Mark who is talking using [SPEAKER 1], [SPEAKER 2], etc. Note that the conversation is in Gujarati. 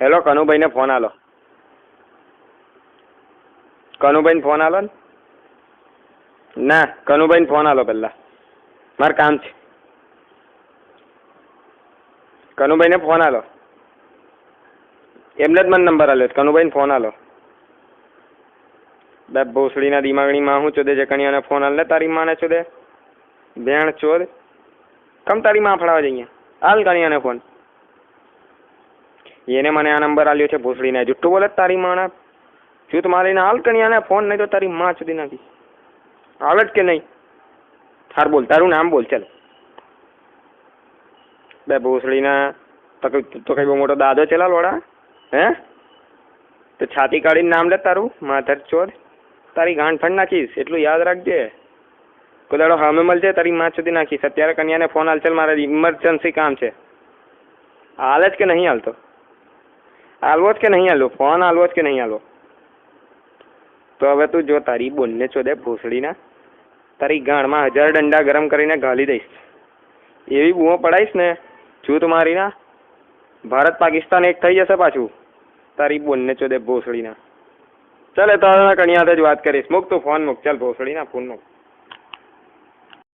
[SPEAKER 1] હેલો, કનુભાઈને ફોન આલો. કનુભાઈને ફોન આલો ને. ના, કનુભાઈને ફોન આલો પહેલા. મારે કામ છે. કનુભાઈને ફોન આલો. એમને જ મને નંબર આલ્યો. કનુભાઈને ફોન આલો. બે ભોસડીના દિમાગની માં હું ચોદે છે કણિયાને ફોન આલ ને તારી માને ચોદે ભેણ ચોદ. કમ તારી માં ફળાવા જઈએ. હાલ કણિયાને ફોન. એને મને આ નંબર આલ્યો છે ભોસડીને. જુઠ્ઠું બોલે તારી માને. શું તમારે હાલ કણિયાને ફોન નહીં તો તારી માં સુધી નાખી. આવે જ કે નહીં? હાર બોલ, તારું નામ બોલ. ચાલ બે ભોસડીના તો કઈ બહુ મોટો દાદો ચેલા લોડા હે? તો છાતી કાઢીને નામ લે તારું. માધર ચોર તારી ગાંઠ ફંડ નાખીશ એટલું યાદ રાખજે. કોઈ દાડો હામે મળજે તારી માં સુધી નાખીશ. અત્યારે કન્યાને ફોન હાલ. ચાલ, મારે ઇમરજન્સી કામ છે. હાલે જ કે નહીં હાલતો? હાલવો જ કે નહીં હાલવો? ફોન હાલવો જ કે નહીં હાલવો? તો હવે તું જો તારી બોનને ચોદે ભોસડીના તારી ગાંઠમાં 1000 ડંડા ગરમ કરીને ઘાલી દઈશ. એવી બૂમો પડાઈશ ને જૂથ મારીના ભારત પાકિસ્તાન એક થઈ જશે પાછું. તારી બોનને ચોદે ભોસડીના. ચાલ, તો કણિયા જ વાત કરીશ. મૂક તું ફોન મૂક. ચાલ ભોસડીના ફોન મૂક.